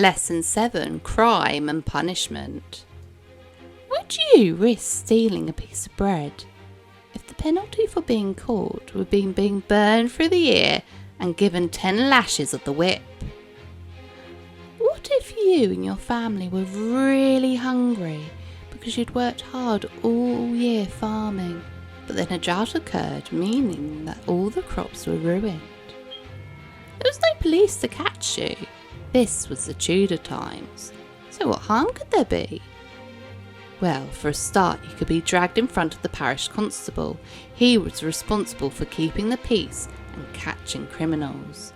Lesson 7. Crime and Punishment. Would you risk stealing a piece of bread if the penalty for being caught would be being burned through the ear and given 10 lashes of the whip? What if you and your family were really hungry because you'd worked hard all year farming, but then a drought occurred, meaning that all the crops were ruined? There was no police to catch you. This was the Tudor times. So what harm could there be? Well, for a start, you could be dragged in front of the parish constable. He was responsible for keeping the peace and catching criminals.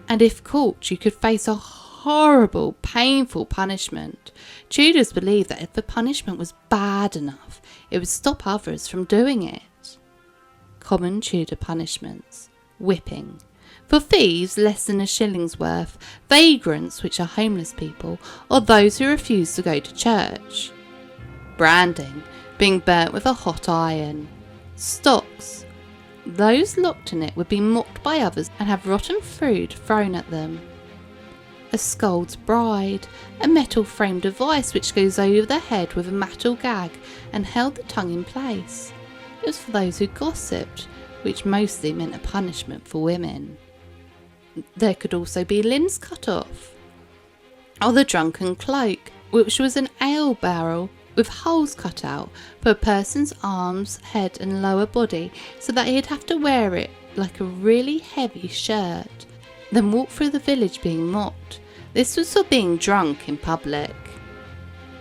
And if caught, you could face a horrible, painful punishment. Tudors believed that if the punishment was bad enough, it would stop others from doing it. Common Tudor punishments: whipping. For thieves, less than a shilling's worth; vagrants, which are homeless people, or those who refuse to go to church. Branding, being burnt with a hot iron. Stocks, those locked in it would be mocked by others and have rotten food thrown at them. A scold's bride, a metal-framed device which goes over the head with a metal gag and held the tongue in place. It was for those who gossiped, which mostly meant a punishment for women. There could also be limbs cut off, or the drunken cloak, which was an ale barrel with holes cut out for a person's arms, head and lower body, so that he'd have to wear it like a really heavy shirt, then walk through the village being mocked. This was for being drunk in public.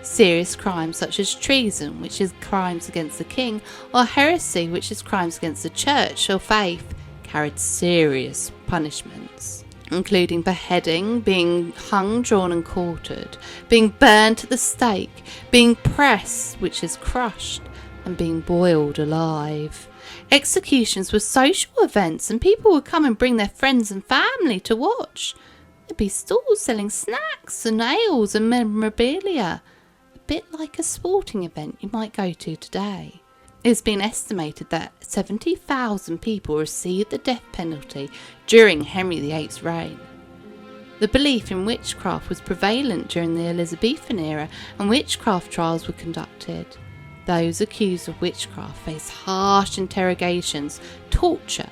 Serious crimes such as treason, which is crimes against the king, or heresy, which is crimes against the church or faith, carried serious punishments, including beheading, being hung, drawn and quartered, being burned at the stake, being pressed, which is crushed, and being boiled alive. Executions were social events and people would come and bring their friends and family to watch. There'd be stalls selling snacks and ales and memorabilia, a bit like a sporting event you might go to today. It's been estimated that 70,000 people received the death penalty during Henry VIII's reign. The belief in witchcraft was prevalent during the Elizabethan era, and witchcraft trials were conducted. Those accused of witchcraft faced harsh interrogations, torture,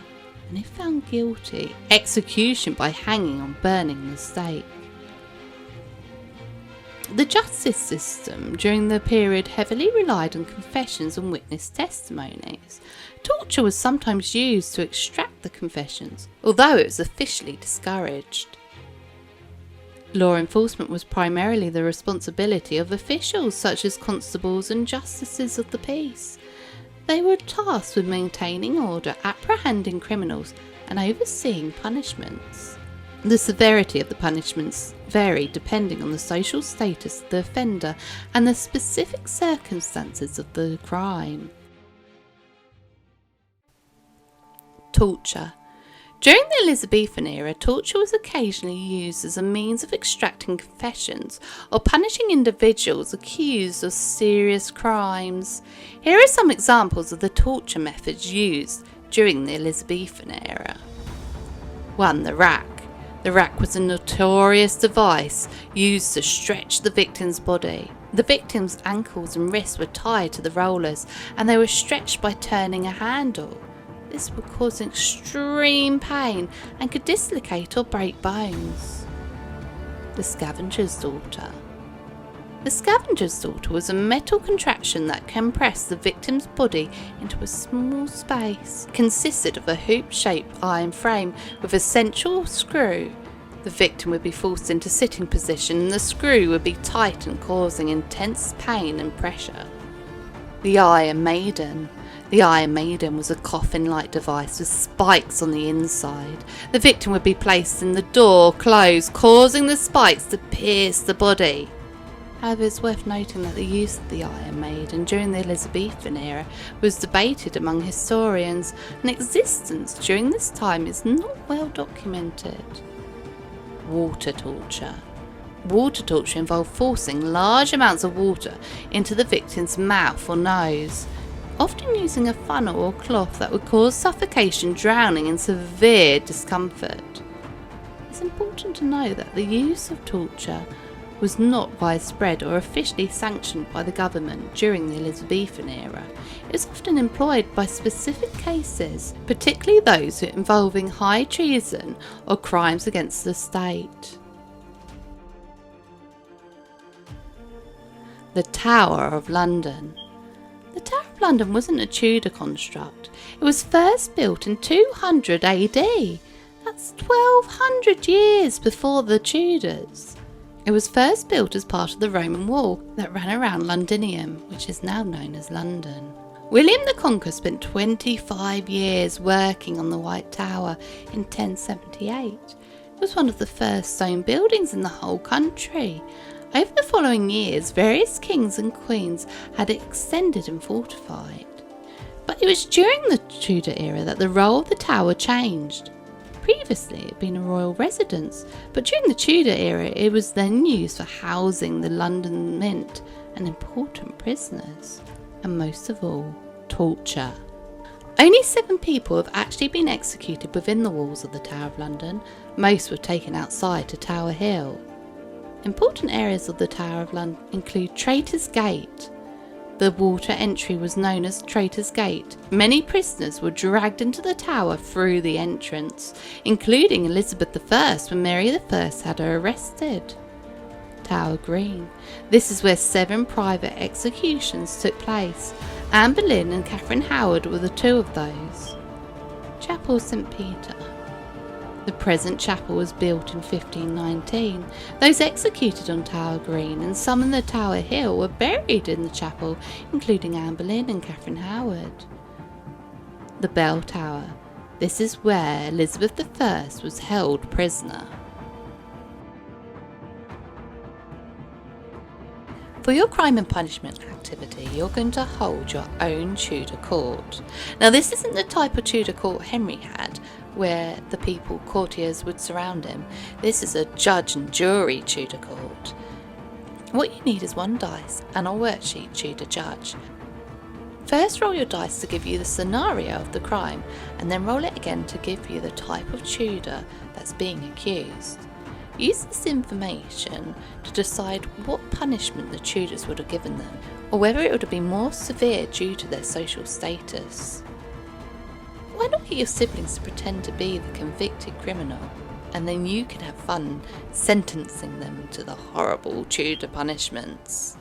and if found guilty, execution by hanging or burning the stake. The justice system during the period heavily relied on confessions and witness testimonies. Torture was sometimes used to extract the confessions, although it was officially discouraged. Law enforcement was primarily the responsibility of officials such as constables and justices of the peace. They were tasked with maintaining order, apprehending criminals, and overseeing punishments. The severity of the punishments varied depending on the social status of the offender and the specific circumstances of the crime. Torture. During the Elizabethan era, torture was occasionally used as a means of extracting confessions or punishing individuals accused of serious crimes. Here are some examples of the torture methods used during the Elizabethan era. 1. The rack. The rack was a notorious device used to stretch the victim's body. The victim's ankles and wrists were tied to the rollers and they were stretched by turning a handle. This would cause extreme pain and could dislocate or break bones. The scavenger's daughter. The scavenger's daughter was a metal contraption that compressed the victim's body into a small space. It consisted of a hoop-shaped iron frame with a central screw. The victim would be forced into sitting position and the screw would be tightened, causing intense pain and pressure. The Iron Maiden. The Iron Maiden was a coffin-like device with spikes on the inside. The victim would be placed in the door closed, causing the spikes to pierce the body. However, it's worth noting that the use of the Iron Maiden during the Elizabethan era was debated among historians, and existence during this time is not well documented. Water torture. Water torture involved forcing large amounts of water into the victim's mouth or nose, often using a funnel or cloth that would cause suffocation, drowning and severe discomfort. It's important to know that the use of torture was not widespread or officially sanctioned by the government during the Elizabethan era. It was often employed by specific cases, particularly those involving high treason or crimes against the state. The Tower of London. The Tower of London wasn't a Tudor construct. It was first built in 200 AD. That's 1200 years before the Tudors. It was first built as part of the Roman wall that ran around Londinium, which is now known as London. William the Conqueror spent 25 years working on the White Tower in 1078. It was one of the first stone buildings in the whole country. Over the following years, various kings and queens had it extended and fortified. But it was during the Tudor era that the role of the tower changed. Previously, it had been a royal residence, but during the Tudor era, it was then used for housing the London Mint and important prisoners, and most of all, torture. Only 7 people have actually been executed within the walls of the Tower of London. Most were taken outside to Tower Hill. Important areas of the Tower of London include Traitor's Gate. The water entry was known as Traitor's Gate. Many prisoners were dragged into the tower through the entrance, including Elizabeth I when Mary I had her arrested. Tower Green. This is where 7 private executions took place. Anne Boleyn and Catherine Howard were the 2 of those. Chapel St. Peter. The present chapel was built in 1519. Those executed on Tower Green and some in the Tower Hill were buried in the chapel, including Anne Boleyn and Catherine Howard. The Bell Tower. This is where Elizabeth I was held prisoner. For your crime and punishment activity, you're going to hold your own Tudor court. Now, this isn't the type of Tudor court Henry had, where the courtiers would surround him. This is a judge and jury Tudor court. What you need is 1 dice and a worksheet Tudor judge. First, roll your dice to give you the scenario of the crime, and then roll it again to give you the type of Tudor that's being accused. Use this information to decide what punishment the Tudors would have given them, or whether it would have been more severe due to their social status. Why not get your siblings to pretend to be the convicted criminal, and then you can have fun sentencing them to the horrible Tudor punishments?